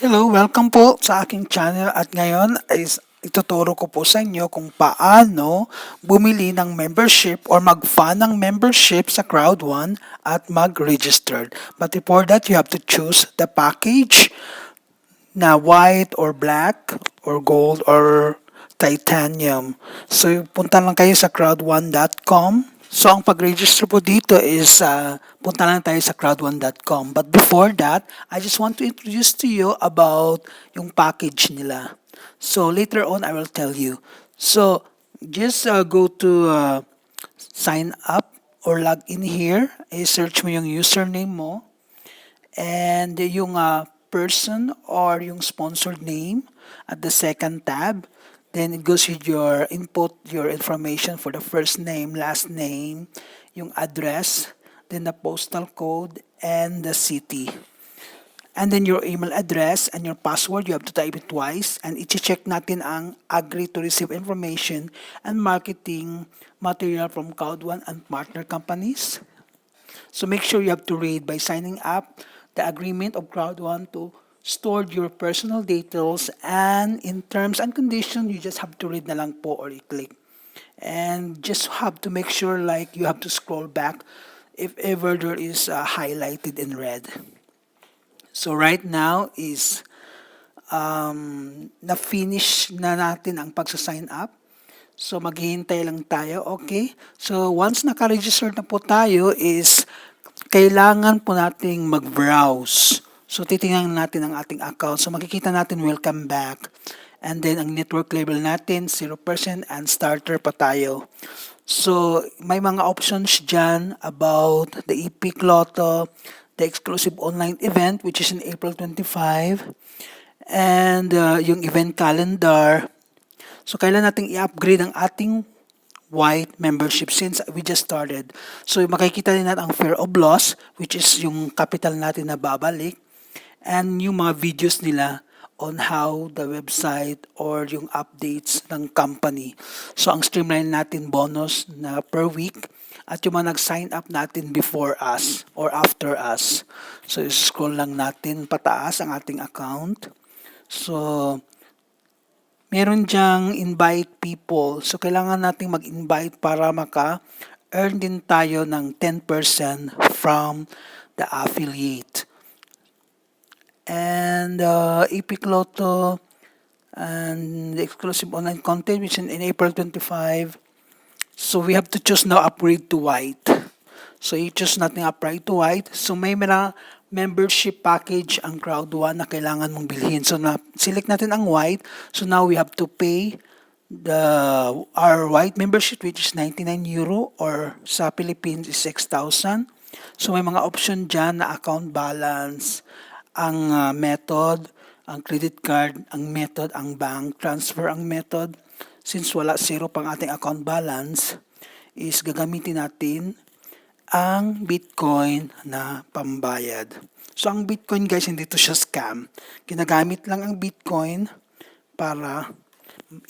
Hello, welcome po sa aking channel at ngayon ay ituturo ko po sa inyo kung paano bumili ng membership or mag-fund ng membership sa Crowd1 at mag-registered. But before that, you have to choose the package na white or black or gold or titanium. So, punta lang kayo sa crowd1.com. So, ang pag-register po dito is punta lang tayo sa crowd1.com. But before that, I just want to introduce to you about yung package nila. So, later on, I will tell you. So, just go to sign up or log in here. I-search mo yung username mo and yung person or yung sponsored name at the second tab. Then it goes with your input, your information for the first name, last name, yung address, then the postal code, and the city. And then your email address and your password, you have to type it twice. And i-check natin ang agree to receive information and marketing material from Crowd1 and partner companies. So make sure you have to read by signing up the agreement of Crowd1 to store your personal details, and in terms and conditions, you just have to read na lang po or i-click. And just have to make sure like you have to scroll back if ever there is highlighted in red. So right now is na-finish na natin ang pagsa-sign up. So maghihintay lang tayo, okay? So once naka-register na po tayo is kailangan po nating mag-browse. So titingnan natin ang ating account. So makikita natin welcome back. And then ang network level natin 0% and starter pa tayo. So may mga options dyan about the Epic Lotto, the exclusive online event which is in April 25, and yung event calendar. So kailan nating i-upgrade ang ating white membership since we just started. So makikita din natin ang fear of loss which is yung capital natin na babalik, and yung mga videos nila on how the website or yung updates ng company. So ang streamline natin bonus na per week at yung mga nag-sign up natin before us or after us. So scroll lang natin pataas ang ating account. So meron diyang invite people. So kailangan nating mag-invite para maka-earn din tayo ng 10% from the affiliate. And Epic Lotto and the exclusive online content which is in April 25. So we have to choose now upgrade to white. So i-choose natin upgrade to white. So may mga membership package ang Crowd1 na kailangan mong bilhin. So select natin ang white. So now we have to pay our white membership which is 99 euro or sa Philippines is 6,000. So may mga option dyan na account balance, ang method, ang credit card, ang method, ang bank transfer, ang method. Since wala zero pang ating account balance, is gagamitin natin ang Bitcoin na pambayad. So ang Bitcoin guys, hindi to siya scam. Ginagamit lang ang Bitcoin para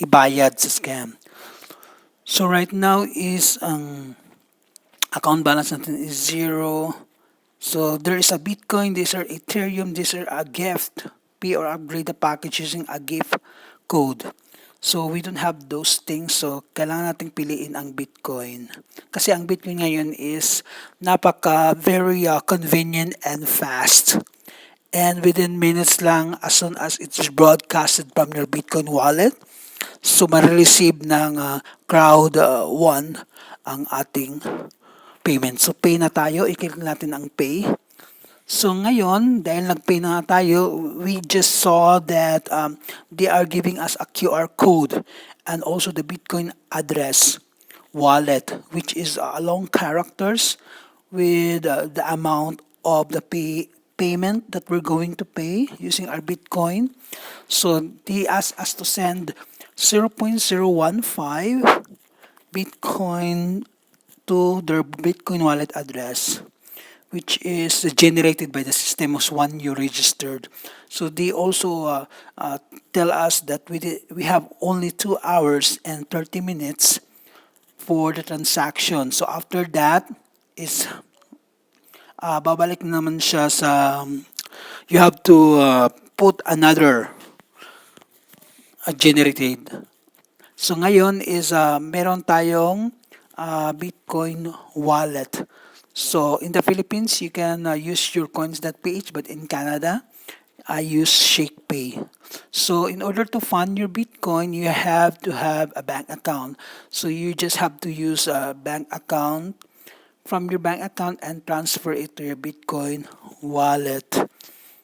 ibayad sa scam. So right now is ang account balance natin is 0. So there is a Bitcoin, these are ETHEREUM, these are a gift. Pay or upgrade the package using a gift code. So we don't have those things. So kailangan nating piliin ang Bitcoin. Kasi ang Bitcoin ngayon is very convenient and fast. And within minutes lang as soon as it's broadcasted from your Bitcoin wallet. So ma-receive ng Crowd1 ang ating payment. So pay na tayo, i-click natin ang pay. So ngayon, dahil nag-pay na tayo, we just saw that they are giving us a QR code and also the Bitcoin address wallet which is long characters with the amount of the payment that we're going to pay using our Bitcoin. So they asked us to send 0.015 Bitcoin to their Bitcoin wallet address, which is generated by the system as when you registered. So they also tell us that we have only 2 hours and 30 minutes for the transaction. So after that is babalik naman siya sa you have to put another generated. So ngayon is meron tayong Bitcoin wallet. So in the Philippines, you can use your coins.ph, but in Canada, I use ShakePay. So in order to fund your Bitcoin, you have to have a bank account. So you just have to use a bank account from your bank account and transfer it to your Bitcoin wallet.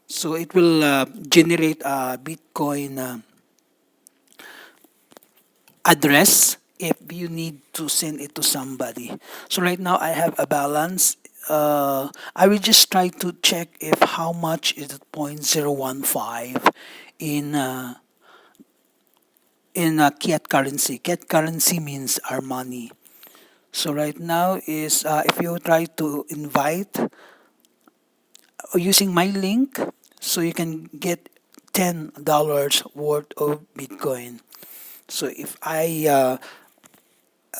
So it will generate a Bitcoin address if you need to send it to somebody. So right now I have a balance. I will just try to check if how much is it 0.015 in Kiat currency. Kiat currency means our money. So right now is if you try to invite using my link, so you can get $10 worth of Bitcoin. So if I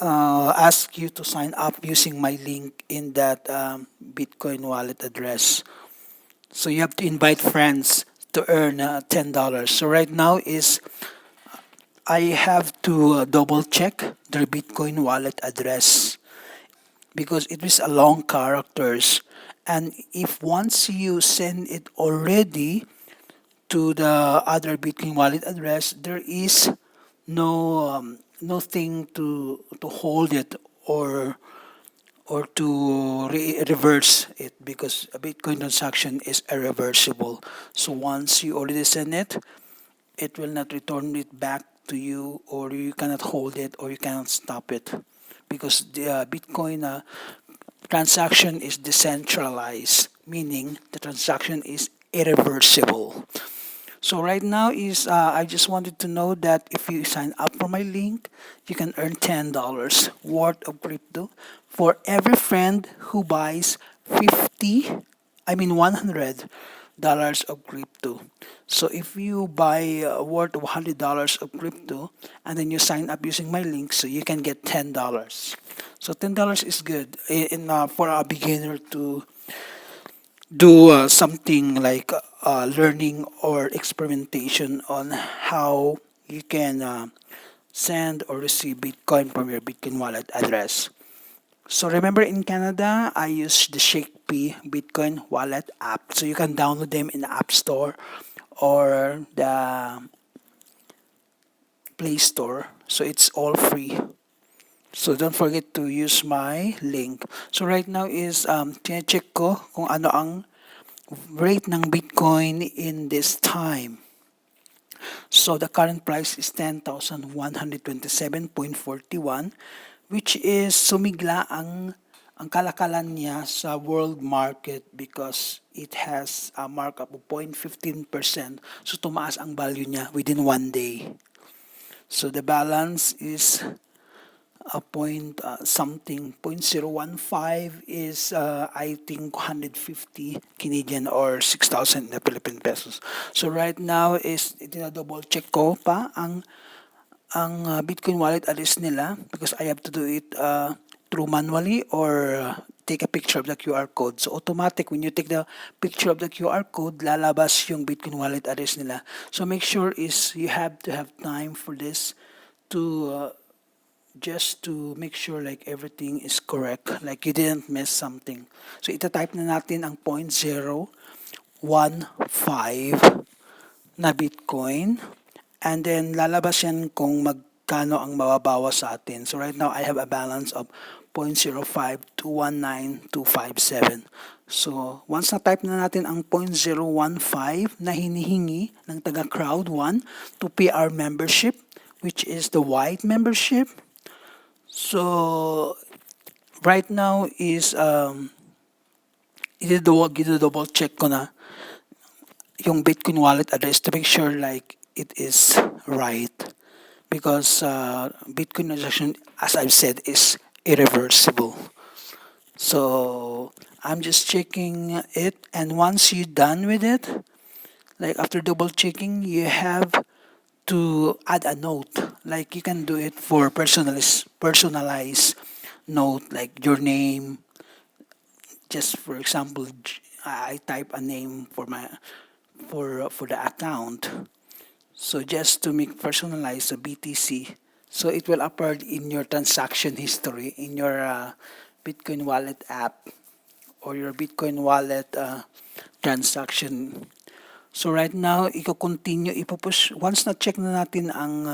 ask you to sign up using my link in that Bitcoin wallet address. So you have to invite friends to earn $10. So right now is I have to double check their Bitcoin wallet address because it is a long characters. And if once you send it already to the other Bitcoin wallet address, there is no thing to hold it or to reverse it because a Bitcoin transaction is irreversible. So once you already send it, it will not return it back to you, or you cannot hold it, or you cannot stop it because the Bitcoin transaction is decentralized, meaning the transaction is irreversible. So right now is I just wanted to know that if you sign up for my link, you can earn $10 worth of crypto for every friend who buys 50, I mean $100 of crypto. So if you buy worth of $100 of crypto and then you sign up using my link, so you can get $10. So $10 is good for a beginner to do something like learning or experimentation on how you can send or receive Bitcoin from your Bitcoin wallet address. So remember in Canada, I use the ShakePay Bitcoin wallet app. So you can download them in the App Store or the Play Store. So it's all free. So don't forget to use my link. So right now is check ko kung ano ang rate ng Bitcoin in this time. So the current price is 10,127.41, which is sumigla ang kalakalan niya sa world market because it has a markup of 0.15%. So tumaas ang value niya within one day. So the balance is a point something 0.015 is I think 150 Canadian or 6,000 na Philippine pesos. So right now is double check ko pa ang Bitcoin wallet address nila because I have to do it through manually or take a picture of the QR code. So automatic when you take the picture of the QR code, lalabas yung Bitcoin wallet address nila. So make sure is you have to have time for this to just to make sure like everything is correct, like you didn't miss something. So itatype na natin ang 0.015 na Bitcoin and then lalabas yan kung magkano ang mababawas sa atin. So right now I have a balance of 0.05219,257. So once na type na natin ang 0.015 na hinihingi ng taga Crowd1 to pay our membership, which is the white membership. So right now is double check ko na yung Bitcoin wallet address to make sure like it is right because Bitcoin transaction, as I've said, is irreversible. So I'm just checking it, and once you're done with it, like after double checking, you have to add a note. Like you can do it for personalized note, like your name. Just for example, I type a name for the account. So just to make personalize the BTC, so it will appear in your transaction history in your Bitcoin wallet app or your Bitcoin wallet transaction. So right now, i-continue, ipupush. Once na-check na natin ang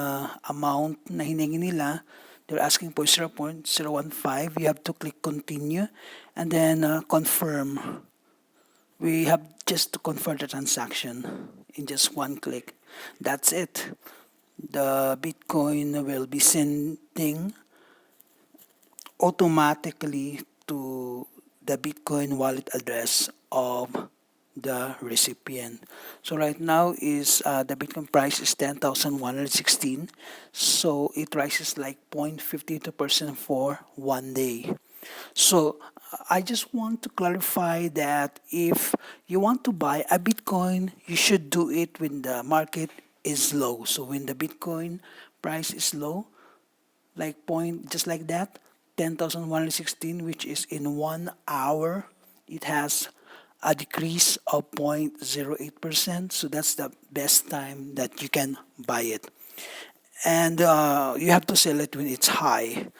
amount na hiningi nila, they're asking for 0.015. You have to click continue and then confirm. We have just to confirm the transaction in just one click. That's it. The Bitcoin will be sending automatically to the Bitcoin wallet address of the recipient. So right now is the Bitcoin price is 10,116. So it rises like 0.52% for one day. So I just want to clarify that if you want to buy a Bitcoin, you should do it when the market is low. So when the Bitcoin price is low, like point just like that, 10,116, which is in 1 hour, it has a decrease of 0.08%. So that's the best time that you can buy it. And you have to sell it when it's high.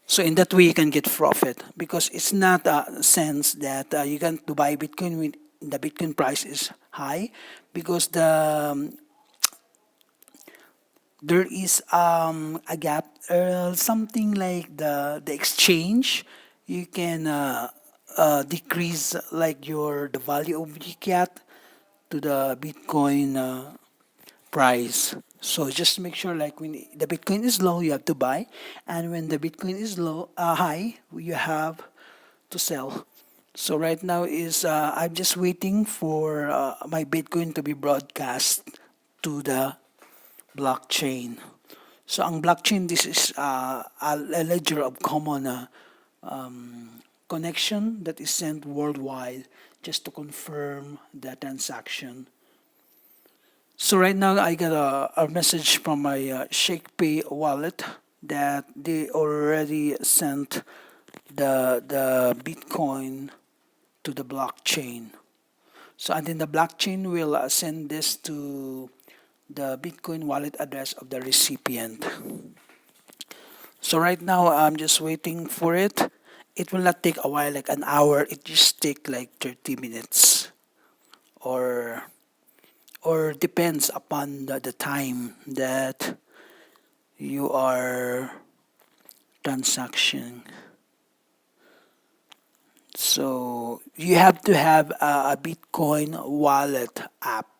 So in that way, you can get profit because it's not a sense that you can to buy Bitcoin when the Bitcoin price is high because there is a gap, something like the exchange. You can decrease like your the value of the cat to the Bitcoin price. So just make sure like when the Bitcoin is low, you have to buy, and when the Bitcoin is high, you have to sell. So right now is I'm just waiting for my Bitcoin to be broadcast to the blockchain. So ang blockchain, this is a ledger of common connection that is sent worldwide just to confirm the transaction. So right now I got a message from my ShakePay wallet that they already sent the Bitcoin to the blockchain. So and then the blockchain will send this to the Bitcoin wallet address of the recipient. So right now I'm just waiting for it. It will not take a while, like an hour. It just take like 30 minutes or depends upon the time that you are transacting. So you have to have a Bitcoin wallet app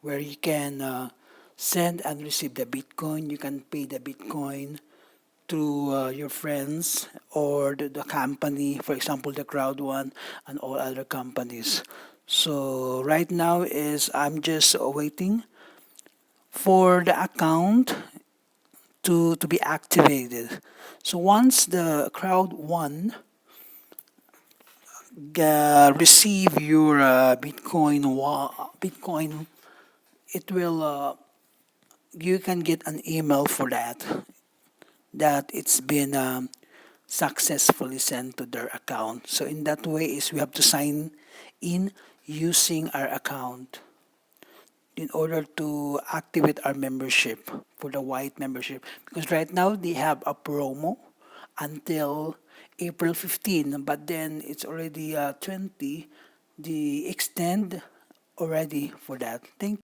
where you can send and receive the Bitcoin. You can pay the Bitcoin to your friends or the company, for example, the Crowd1 and all other companies. So right now is I'm just waiting for the account to be activated. So once the Crowd1 receive your Bitcoin, it will you can get an email for that it's been successfully sent to their account. So in that way is we have to sign in using our account in order to activate our membership for the white membership because right now they have a promo until April 15, but then it's already 20. They extend already for that. Thank